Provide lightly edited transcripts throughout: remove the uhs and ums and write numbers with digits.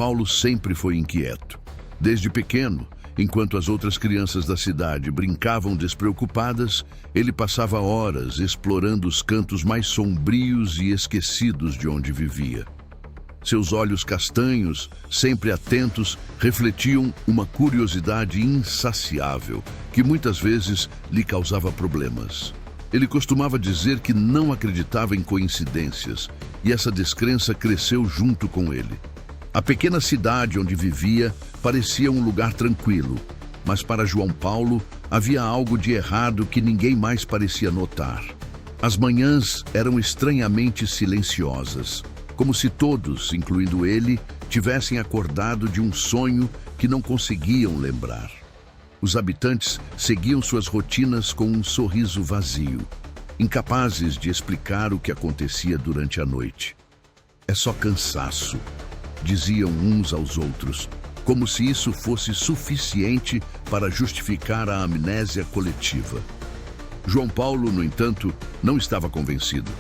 Paulo sempre foi inquieto. Desde pequeno, enquanto as outras crianças da cidade brincavam despreocupadas, ele passava horas explorando os cantos mais sombrios e esquecidos de onde vivia. Seus olhos castanhos, sempre atentos, refletiam uma curiosidade insaciável que muitas vezes lhe causava problemas. Ele costumava dizer que não acreditava em coincidências, e essa descrença cresceu junto com ele. A pequena cidade onde vivia parecia um lugar tranquilo, mas para João Paulo havia algo de errado que ninguém mais parecia notar. As manhãs eram estranhamente silenciosas, como se todos, incluindo ele, tivessem acordado de um sonho que não conseguiam lembrar. Os habitantes seguiam suas rotinas com um sorriso vazio, incapazes de explicar o que acontecia durante a noite. "É só cansaço", diziam uns aos outros, como se isso fosse suficiente para justificar a amnésia coletiva. João Paulo, no entanto, não estava convencido.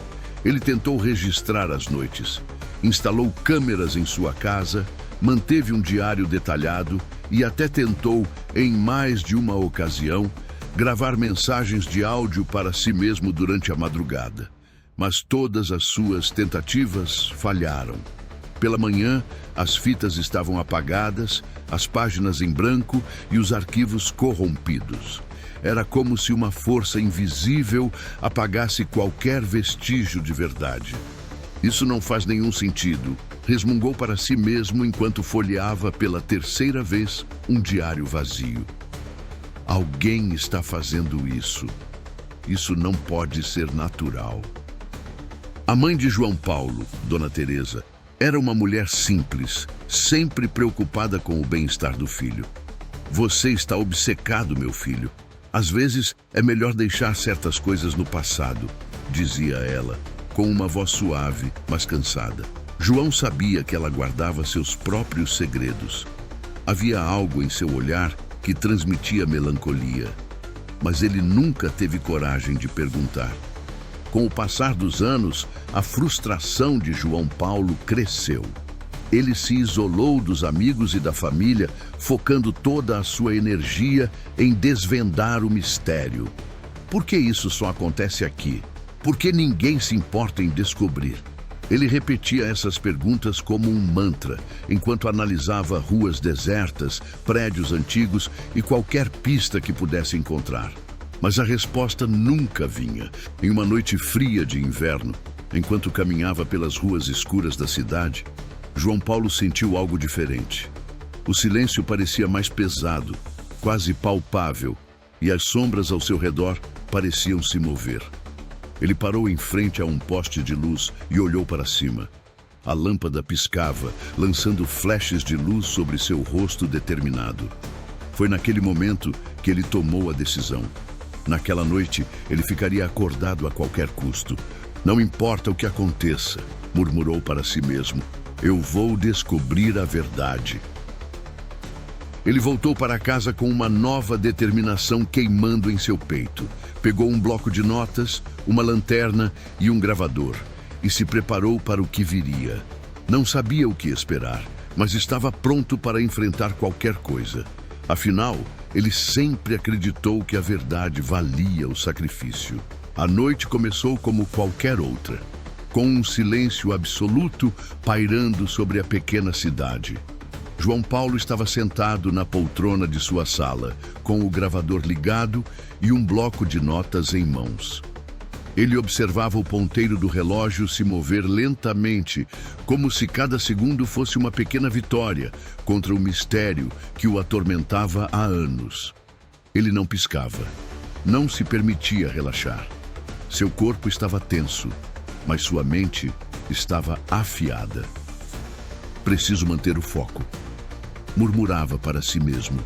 Ele tentou registrar as noites, instalou câmeras em sua casa, manteve um diário detalhado e até tentou, em mais de uma ocasião, gravar mensagens de áudio para si mesmo durante a madrugada. Mas todas as suas tentativas falharam. Pela manhã, as fitas estavam apagadas, as páginas em branco e os arquivos corrompidos. Era como se uma força invisível apagasse qualquer vestígio de verdade. "Isso não faz nenhum sentido", resmungou para si mesmo enquanto folheava pela terceira vez um diário vazio. "Alguém está fazendo isso. Isso não pode ser natural." A mãe de João Paulo, Dona Teresa, era uma mulher simples, sempre preocupada com o bem-estar do filho. "Você está obcecado, meu filho. Às vezes é melhor deixar certas coisas no passado", dizia ela, com uma voz suave, mas cansada. João sabia que ela guardava seus próprios segredos. Havia algo em seu olhar que transmitia melancolia, mas ele nunca teve coragem de perguntar. Com o passar dos anos, a frustração de João Paulo cresceu. Ele se isolou dos amigos e da família, focando toda a sua energia em desvendar o mistério. Por que isso só acontece aqui? Por que ninguém se importa em descobrir? Ele repetia essas perguntas como um mantra, enquanto analisava ruas desertas, prédios antigos e qualquer pista que pudesse encontrar. Mas a resposta nunca vinha. Em uma noite fria de inverno, enquanto caminhava pelas ruas escuras da cidade, João Paulo sentiu algo diferente. O silêncio parecia mais pesado, quase palpável, e as sombras ao seu redor pareciam se mover. Ele parou em frente a um poste de luz e olhou para cima. A lâmpada piscava, lançando flashes de luz sobre seu rosto determinado. Foi naquele momento que ele tomou a decisão. Naquela noite, ele ficaria acordado a qualquer custo. "Não importa o que aconteça", murmurou para si mesmo, "eu vou descobrir a verdade." Ele voltou para casa com uma nova determinação queimando em seu peito. Pegou um bloco de notas, uma lanterna e um gravador e se preparou para o que viria. Não sabia o que esperar, mas estava pronto para enfrentar qualquer coisa. Afinal, ele sempre acreditou que a verdade valia o sacrifício. A noite começou como qualquer outra, com um silêncio absoluto pairando sobre a pequena cidade. João Paulo estava sentado na poltrona de sua sala, com o gravador ligado e um bloco de notas em mãos. Ele observava o ponteiro do relógio se mover lentamente, como se cada segundo fosse uma pequena vitória contra o mistério que o atormentava há anos. Ele não piscava, não se permitia relaxar. Seu corpo estava tenso, mas sua mente estava afiada. "Preciso manter o foco", murmurava para si mesmo.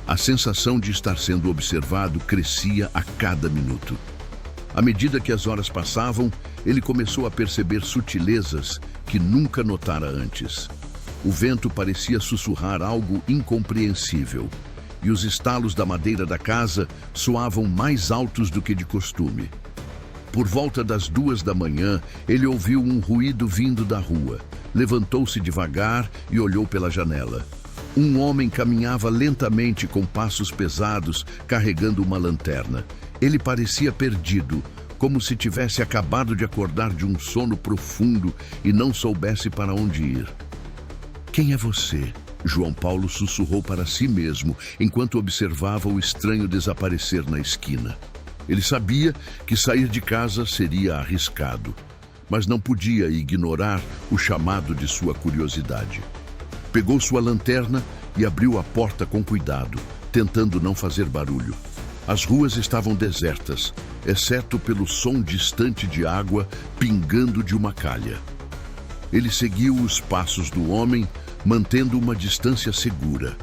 A sensação de estar sendo observado crescia a cada minuto. À medida que as horas passavam, ele começou a perceber sutilezas que nunca notara antes. O vento parecia sussurrar algo incompreensível, e os estalos da madeira da casa soavam mais altos do que de costume. Por volta das 2 da manhã, ele ouviu um ruído vindo da rua, levantou-se devagar e olhou pela janela. Um homem caminhava lentamente com passos pesados, carregando uma lanterna. Ele parecia perdido, como se tivesse acabado de acordar de um sono profundo e não soubesse para onde ir. "Quem é você?" João Paulo sussurrou para si mesmo, enquanto observava o estranho desaparecer na esquina. Ele sabia que sair de casa seria arriscado, mas não podia ignorar o chamado de sua curiosidade. Pegou sua lanterna e abriu a porta com cuidado, tentando não fazer barulho. As ruas estavam desertas, exceto pelo som distante de água pingando de uma calha. Ele seguiu os passos do homem, mantendo uma distância segura.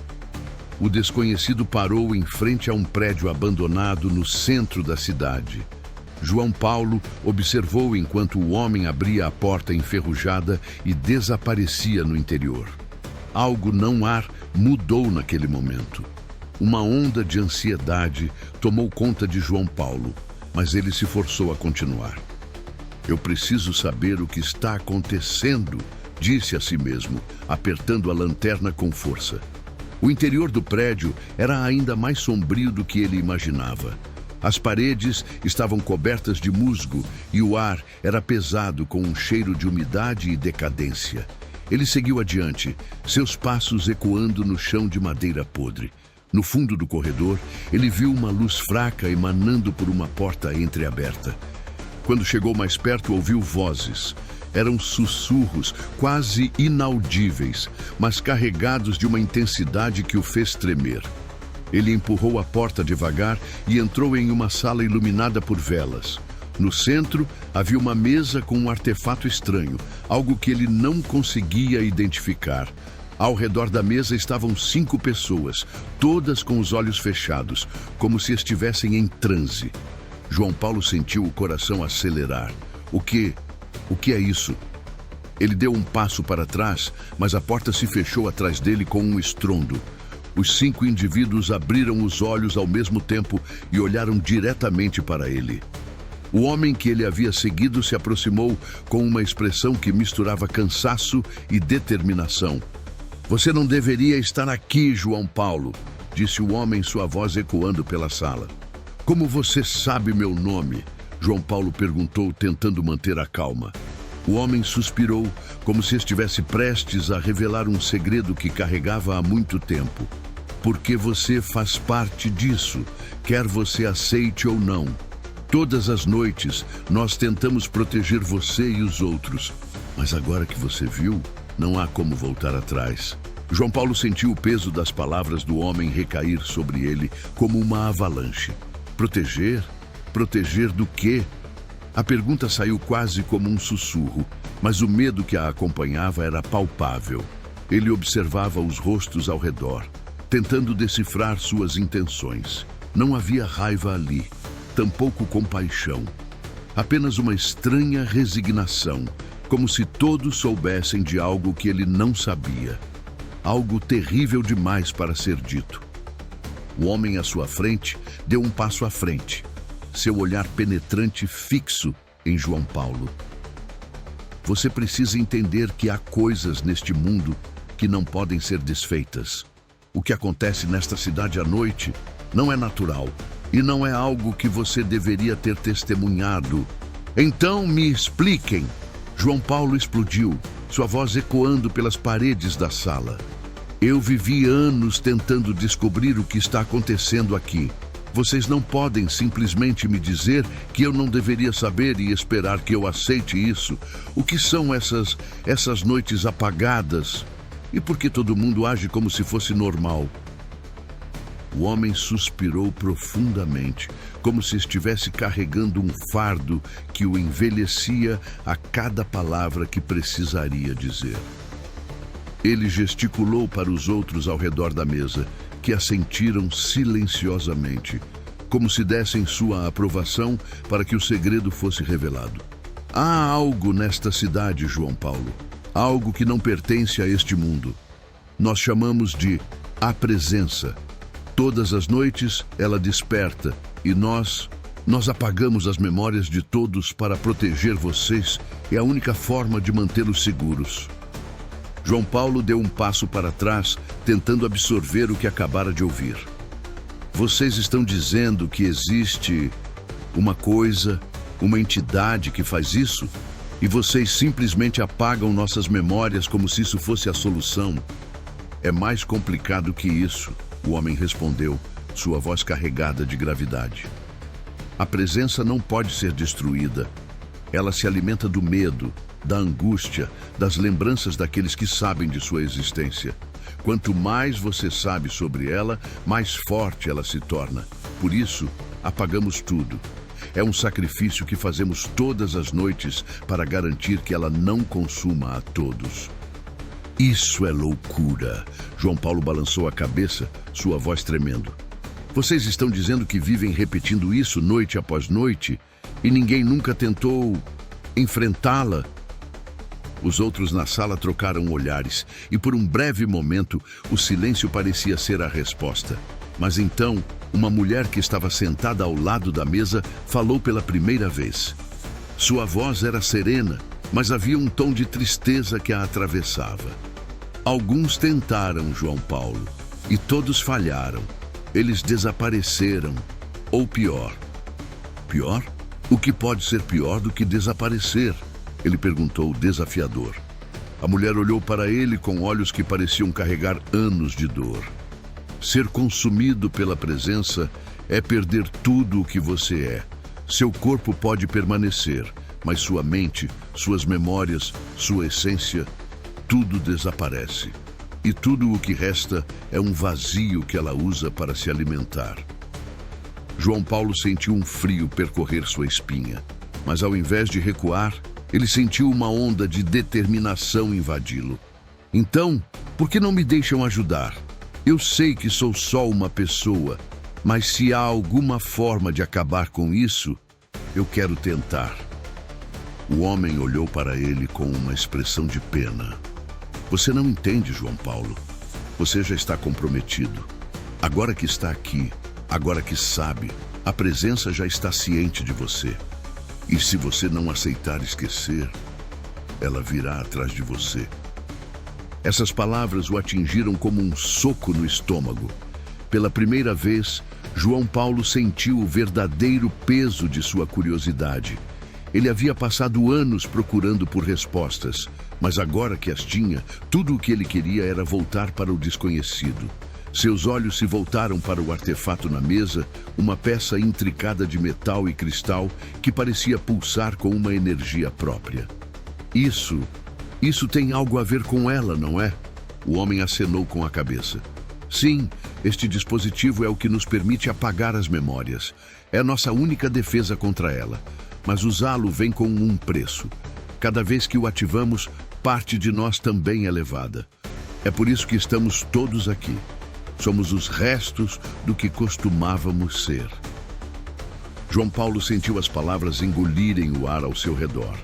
O desconhecido parou em frente a um prédio abandonado no centro da cidade. João Paulo observou enquanto o homem abria a porta enferrujada e desaparecia no interior. Algo não ar mudou naquele momento. Uma onda de ansiedade tomou conta de João Paulo, mas ele se forçou a continuar. "Eu preciso saber o que está acontecendo", disse a si mesmo, apertando a lanterna com força. O interior do prédio era ainda mais sombrio do que ele imaginava. As paredes estavam cobertas de musgo e o ar era pesado com um cheiro de umidade e decadência. Ele seguiu adiante, seus passos ecoando no chão de madeira podre. No fundo do corredor, ele viu uma luz fraca emanando por uma porta entreaberta. Quando chegou mais perto, ouviu vozes. Eram sussurros quase inaudíveis, mas carregados de uma intensidade que o fez tremer. Ele empurrou a porta devagar e entrou em uma sala iluminada por velas. No centro, havia uma mesa com um artefato estranho, algo que ele não conseguia identificar. Ao redor da mesa estavam 5 pessoas, todas com os olhos fechados, como se estivessem em transe. João Paulo sentiu o coração acelerar. O que é isso? Ele deu um passo para trás, mas a porta se fechou atrás dele com um estrondo. Os 5 indivíduos abriram os olhos ao mesmo tempo e olharam diretamente para ele. O homem que ele havia seguido se aproximou com uma expressão que misturava cansaço e determinação. "Você não deveria estar aqui, João Paulo", disse o homem, sua voz ecoando pela sala. "Como você sabe meu nome?", João Paulo perguntou, tentando manter a calma. O homem suspirou, como se estivesse prestes a revelar um segredo que carregava há muito tempo. "Porque você faz parte disso, quer você aceite ou não. Todas as noites, nós tentamos proteger você e os outros. Mas agora que você viu, não há como voltar atrás." João Paulo sentiu o peso das palavras do homem recair sobre ele como uma avalanche. Proteger? Proteger do quê? A pergunta saiu quase como um sussurro, mas o medo que a acompanhava era palpável. Ele observava os rostos ao redor, tentando decifrar suas intenções. Não havia raiva ali, tampouco compaixão. Apenas uma estranha resignação, como se todos soubessem de algo que ele não sabia. Algo terrível demais para ser dito. O homem à sua frente deu um passo à frente, seu olhar penetrante fixo em João Paulo. "Você precisa entender que há coisas neste mundo que não podem ser desfeitas. O que acontece nesta cidade à noite não é natural e não é algo que você deveria ter testemunhado. Então me expliquem." João Paulo explodiu, sua voz ecoando pelas paredes da sala. "Eu vivi anos tentando descobrir o que está acontecendo aqui. Vocês não podem simplesmente me dizer que eu não deveria saber e esperar que eu aceite isso. O que são essas noites apagadas? E por que todo mundo age como se fosse normal?" O homem suspirou profundamente, como se estivesse carregando um fardo que o envelhecia a cada palavra que precisaria dizer. Ele gesticulou para os outros ao redor da mesa, que assentiram silenciosamente, como se dessem sua aprovação para que o segredo fosse revelado. "Há algo nesta cidade, João Paulo, algo que não pertence a este mundo. Nós chamamos de a presença. Todas as noites ela desperta e nós apagamos as memórias de todos para proteger vocês. É a única forma de mantê-los seguros." João Paulo deu um passo para trás, tentando absorver o que acabara de ouvir. Vocês estão dizendo que existe uma coisa, uma entidade que faz isso? E vocês simplesmente apagam nossas memórias como se isso fosse a solução? É mais complicado que isso, o homem respondeu, sua voz carregada de gravidade. A presença não pode ser destruída. Ela se alimenta do medo, da angústia, das lembranças daqueles que sabem de sua existência. Quanto mais você sabe sobre ela, mais forte ela se torna. Por isso, apagamos tudo. É um sacrifício que fazemos todas as noites para garantir que ela não consuma a todos. Isso é loucura. João Paulo balançou a cabeça, sua voz tremendo. Vocês estão dizendo que vivem repetindo isso noite após noite e ninguém nunca tentou enfrentá-la? Os outros na sala trocaram olhares e por um breve momento o silêncio parecia ser a resposta. Mas então, uma mulher que estava sentada ao lado da mesa falou pela primeira vez. Sua voz era serena, mas havia um tom de tristeza que a atravessava. Alguns tentaram, João Paulo, e todos falharam. Eles desapareceram. Ou pior. Pior? O que pode ser pior do que desaparecer? Ele perguntou, desafiador. A mulher olhou para ele com olhos que pareciam carregar anos de dor. Ser consumido pela presença é perder tudo o que você é. Seu corpo pode permanecer, mas sua mente, suas memórias, sua essência, tudo desaparece. E tudo o que resta é um vazio que ela usa para se alimentar. João Paulo sentiu um frio percorrer sua espinha, mas ao invés de recuar, ele sentiu uma onda de determinação invadi-lo. Então, por que não me deixam ajudar? Eu sei que sou só uma pessoa, mas se há alguma forma de acabar com isso, eu quero tentar. O homem olhou para ele com uma expressão de pena. Você não entende, João Paulo. Você já está comprometido. Agora que está aqui, agora que sabe, a presença já está ciente de você. E se você não aceitar esquecer, ela virá atrás de você. Essas palavras o atingiram como um soco no estômago. Pela primeira vez, João Paulo sentiu o verdadeiro peso de sua curiosidade. Ele havia passado anos procurando por respostas, mas agora que as tinha, tudo o que ele queria era voltar para o desconhecido. Seus olhos se voltaram para o artefato na mesa, uma peça intricada de metal e cristal que parecia pulsar com uma energia própria. Isso tem algo a ver com ela, não é? O homem acenou com a cabeça. Sim, este dispositivo é o que nos permite apagar as memórias. É a nossa única defesa contra ela. Mas usá-lo vem com um preço. Cada vez que o ativamos, parte de nós também é levada. É por isso que estamos todos aqui. Somos os restos do que costumávamos ser. João Paulo sentiu as palavras engolirem o ar ao seu redor.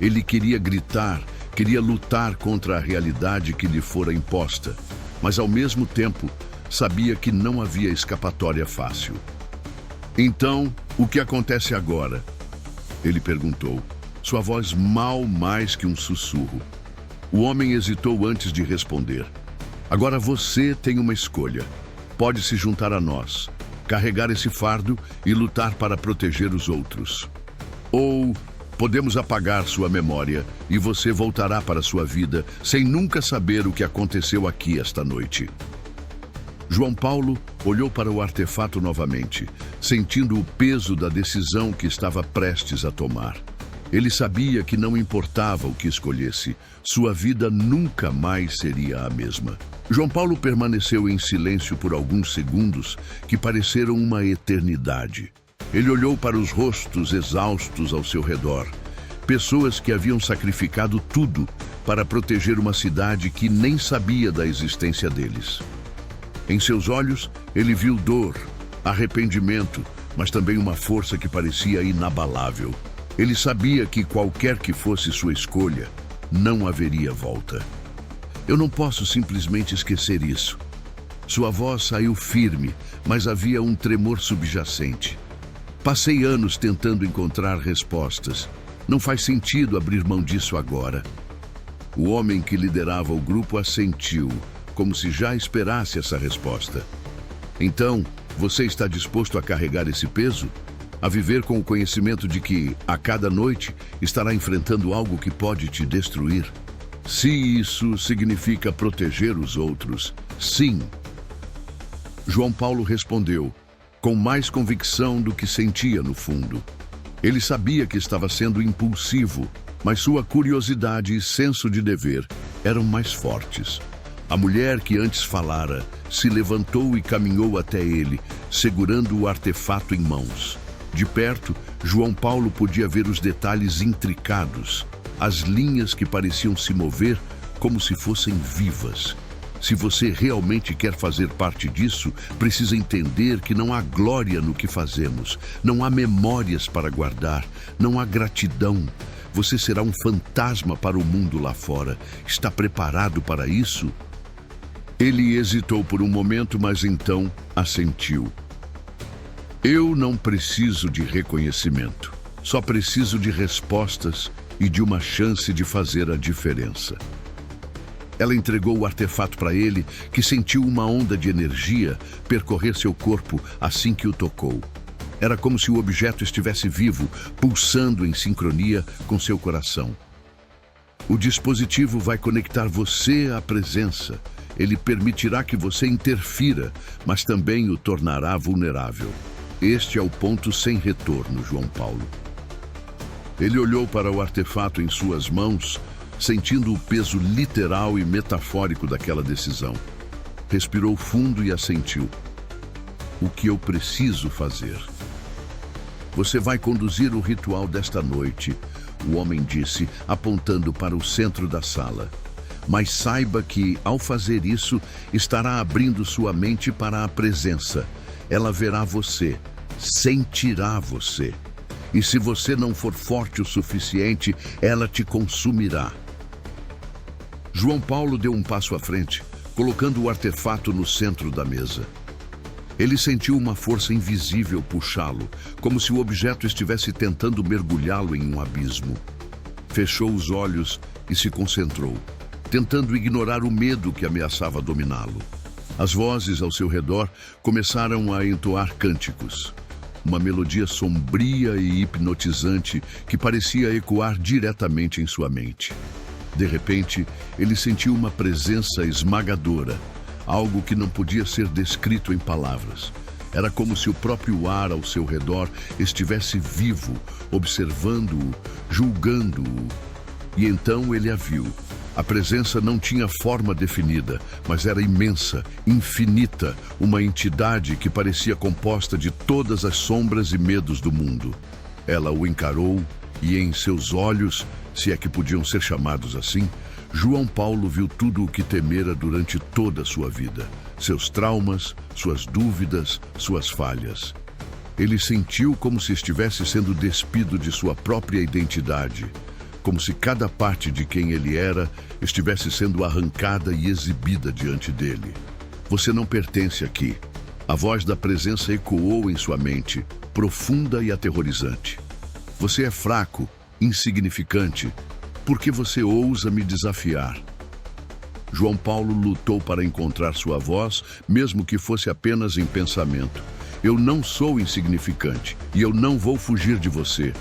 Ele queria gritar, queria lutar contra a realidade que lhe fora imposta, mas ao mesmo tempo sabia que não havia escapatória fácil. Então, o que acontece agora? Ele perguntou, sua voz mal mais que um sussurro. O homem hesitou antes de responder. Agora você tem uma escolha. Pode se juntar a nós, carregar esse fardo e lutar para proteger os outros. Ou podemos apagar sua memória e você voltará para sua vida sem nunca saber o que aconteceu aqui esta noite. João Paulo olhou para o artefato novamente, sentindo o peso da decisão que estava prestes a tomar. Ele sabia que não importava o que escolhesse, sua vida nunca mais seria a mesma. João Paulo permaneceu em silêncio por alguns segundos que pareceram uma eternidade. Ele olhou para os rostos exaustos ao seu redor, pessoas que haviam sacrificado tudo para proteger uma cidade que nem sabia da existência deles. Em seus olhos, ele viu dor, arrependimento, mas também uma força que parecia inabalável. Ele sabia que qualquer que fosse sua escolha, não haveria volta. Eu não posso simplesmente esquecer isso. Sua voz saiu firme, mas havia um tremor subjacente. Passei anos tentando encontrar respostas. Não faz sentido abrir mão disso agora. O homem que liderava o grupo assentiu, como se já esperasse essa resposta. Então, você está disposto a carregar esse peso? A viver com o conhecimento de que, a cada noite, estará enfrentando algo que pode te destruir? Se isso significa proteger os outros, sim. João Paulo respondeu, com mais convicção do que sentia no fundo. Ele sabia que estava sendo impulsivo, mas sua curiosidade e senso de dever eram mais fortes. A mulher que antes falara se levantou e caminhou até ele, segurando o artefato em mãos. De perto, João Paulo podia ver os detalhes intricados, as linhas que pareciam se mover como se fossem vivas. Se você realmente quer fazer parte disso, precisa entender que não há glória no que fazemos, não há memórias para guardar, não há gratidão. Você será um fantasma para o mundo lá fora. Está preparado para isso? Ele hesitou por um momento, mas então assentiu. Eu não preciso de reconhecimento. Só preciso de respostas e de uma chance de fazer a diferença. Ela entregou o artefato para ele, que sentiu uma onda de energia percorrer seu corpo assim que o tocou. Era como se o objeto estivesse vivo, pulsando em sincronia com seu coração. O dispositivo vai conectar você à presença. Ele permitirá que você interfira, mas também o tornará vulnerável. Este é o ponto sem retorno, João Paulo. Ele olhou para o artefato em suas mãos, sentindo o peso literal e metafórico daquela decisão. Respirou fundo e assentiu. O que eu preciso fazer? Você vai conduzir o ritual desta noite, o homem disse, apontando para o centro da sala. Mas saiba que, ao fazer isso, estará abrindo sua mente para a presença. Ela verá você, sentirá você. E se você não for forte o suficiente, ela te consumirá. João Paulo deu um passo à frente, colocando o artefato no centro da mesa. Ele sentiu uma força invisível puxá-lo, como se o objeto estivesse tentando mergulhá-lo em um abismo. Fechou os olhos e se concentrou, tentando ignorar o medo que ameaçava dominá-lo. As vozes ao seu redor começaram a entoar cânticos. Uma melodia sombria e hipnotizante que parecia ecoar diretamente em sua mente. De repente, ele sentiu uma presença esmagadora, algo que não podia ser descrito em palavras. Era como se o próprio ar ao seu redor estivesse vivo, observando-o, julgando-o. E então ele a viu. A presença não tinha forma definida, mas era imensa, infinita, uma entidade que parecia composta de todas as sombras e medos do mundo. Ela o encarou e em seus olhos, se é que podiam ser chamados assim, João Paulo viu tudo o que temera durante toda a sua vida. Seus traumas, suas dúvidas, suas falhas. Ele sentiu como se estivesse sendo despido de sua própria identidade, como se cada parte de quem ele era estivesse sendo arrancada e exibida diante dele. Você não pertence aqui. A voz da presença ecoou em sua mente, profunda e aterrorizante. Você é fraco, insignificante. Por que você ousa me desafiar? João Paulo lutou para encontrar sua voz, mesmo que fosse apenas em pensamento. Eu não sou insignificante e eu não vou fugir de você.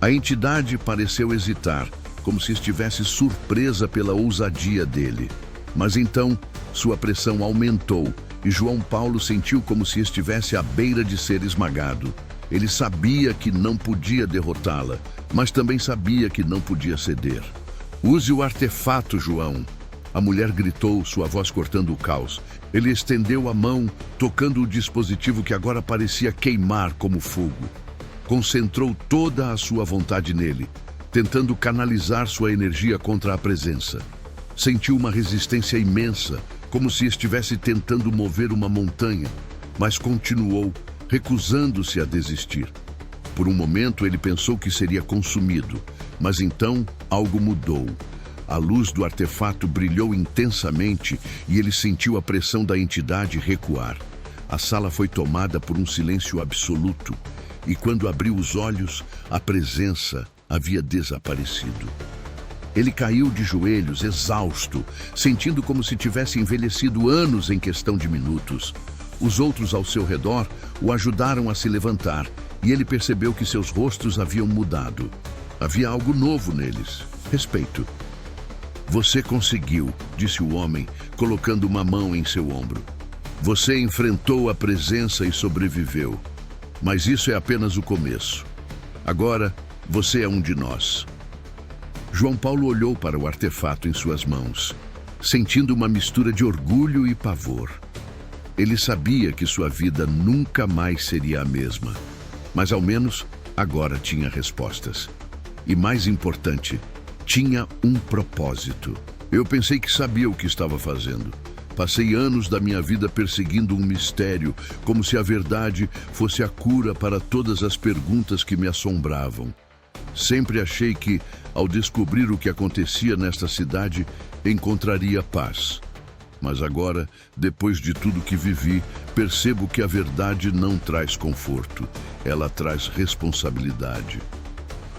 A entidade pareceu hesitar, como se estivesse surpresa pela ousadia dele. Mas então, sua pressão aumentou e João Paulo sentiu como se estivesse à beira de ser esmagado. Ele sabia que não podia derrotá-la, mas também sabia que não podia ceder. Use o artefato, João. A mulher gritou, sua voz cortando o caos. Ele estendeu a mão, tocando o dispositivo que agora parecia queimar como fogo. Concentrou toda a sua vontade nele, tentando canalizar sua energia contra a presença. Sentiu uma resistência imensa, como se estivesse tentando mover uma montanha, mas continuou, recusando-se a desistir. Por um momento ele pensou que seria consumido, mas então algo mudou. A luz do artefato brilhou intensamente e ele sentiu a pressão da entidade recuar. A sala foi tomada por um silêncio absoluto. E quando abriu os olhos, a presença havia desaparecido. Ele caiu de joelhos, exausto, sentindo como se tivesse envelhecido anos em questão de minutos. Os outros ao seu redor o ajudaram a se levantar e ele percebeu que seus rostos haviam mudado. Havia algo novo neles. Respeito. Você conseguiu, disse o homem, colocando uma mão em seu ombro. Você enfrentou a presença e sobreviveu. Mas isso é apenas o começo. Agora, você é um de nós. João Paulo olhou para o artefato em suas mãos, sentindo uma mistura de orgulho e pavor. Ele sabia que sua vida nunca mais seria a mesma, mas ao menos agora tinha respostas. E mais importante, tinha um propósito. Eu pensei que sabia o que estava fazendo. Passei anos da minha vida perseguindo um mistério, como se a verdade fosse a cura para todas as perguntas que me assombravam. Sempre achei que, ao descobrir o que acontecia nesta cidade, encontraria paz. Mas agora, depois de tudo que vivi, percebo que a verdade não traz conforto, ela traz responsabilidade.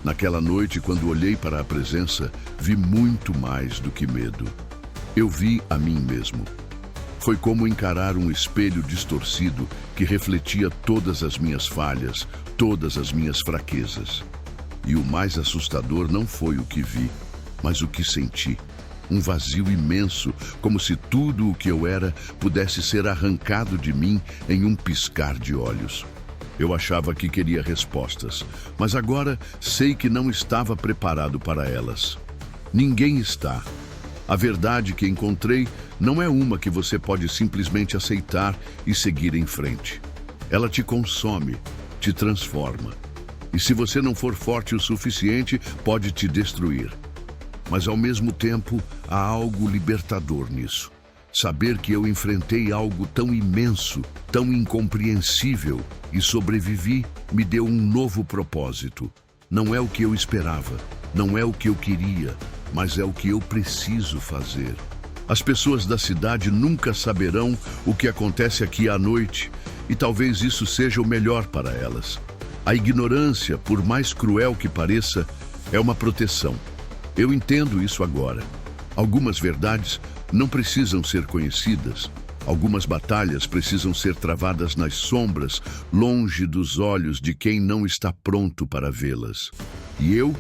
Naquela noite, quando olhei para a presença, vi muito mais do que medo. Eu vi a mim mesmo. Foi como encarar um espelho distorcido que refletia todas as minhas falhas, todas as minhas fraquezas. E o mais assustador não foi o que vi, mas o que senti. Um vazio imenso, como se tudo o que eu era pudesse ser arrancado de mim em um piscar de olhos. Eu achava que queria respostas, mas agora sei que não estava preparado para elas. Ninguém está. A verdade que encontrei não é uma que você pode simplesmente aceitar e seguir em frente. Ela te consome, te transforma. E se você não for forte o suficiente, pode te destruir. Mas ao mesmo tempo, há algo libertador nisso. Saber que eu enfrentei algo tão imenso, tão incompreensível e sobrevivi, me deu um novo propósito. Não é o que eu esperava, não é o que eu queria, mas é o que eu preciso fazer. As pessoas da cidade nunca saberão o que acontece aqui à noite, e talvez isso seja o melhor para elas. A ignorância, por mais cruel que pareça, é uma proteção. Eu entendo isso agora. Algumas verdades não precisam ser conhecidas. Algumas batalhas precisam ser travadas nas sombras, longe dos olhos de quem não está pronto para vê-las. E eu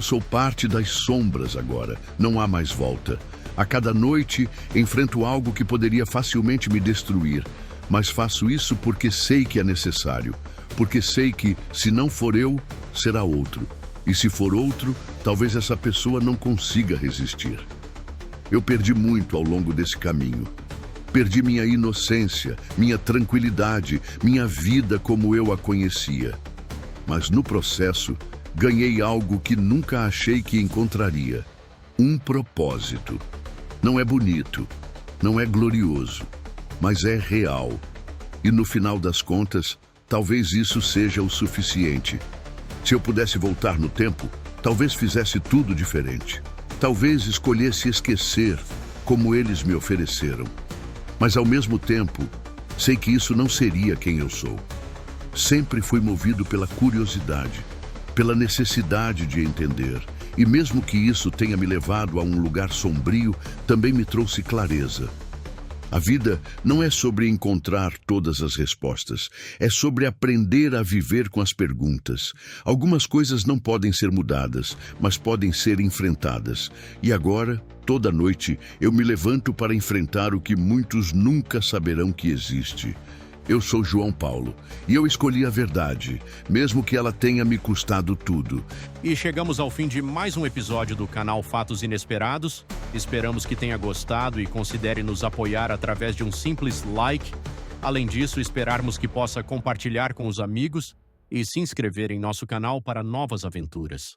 sou parte das sombras agora. Não há mais volta. A cada noite enfrento algo que poderia facilmente me destruir, mas faço isso porque sei que é necessário. Porque sei que, se não for eu, será outro. E se for outro, talvez essa pessoa não consiga resistir. Eu perdi muito ao longo desse caminho. Perdi minha inocência, minha tranquilidade, minha vida como eu a conhecia. Mas no processo, ganhei algo que nunca achei que encontraria. Um propósito. Não é bonito, não é glorioso, mas é real. E no final das contas, talvez isso seja o suficiente. Se eu pudesse voltar no tempo, talvez fizesse tudo diferente. Talvez escolhesse esquecer, como eles me ofereceram. Mas ao mesmo tempo, sei que isso não seria quem eu sou. Sempre fui movido pela curiosidade, pela necessidade de entender. E mesmo que isso tenha me levado a um lugar sombrio, também me trouxe clareza. A vida não é sobre encontrar todas as respostas, é sobre aprender a viver com as perguntas. Algumas coisas não podem ser mudadas, mas podem ser enfrentadas. E agora, toda noite, eu me levanto para enfrentar o que muitos nunca saberão que existe. Eu sou João Paulo, e eu escolhi a verdade, mesmo que ela tenha me custado tudo. E chegamos ao fim de mais um episódio do canal Fatos Inesperados. Esperamos que tenha gostado e considere nos apoiar através de um simples like. Além disso, esperarmos que possa compartilhar com os amigos e se inscrever em nosso canal para novas aventuras.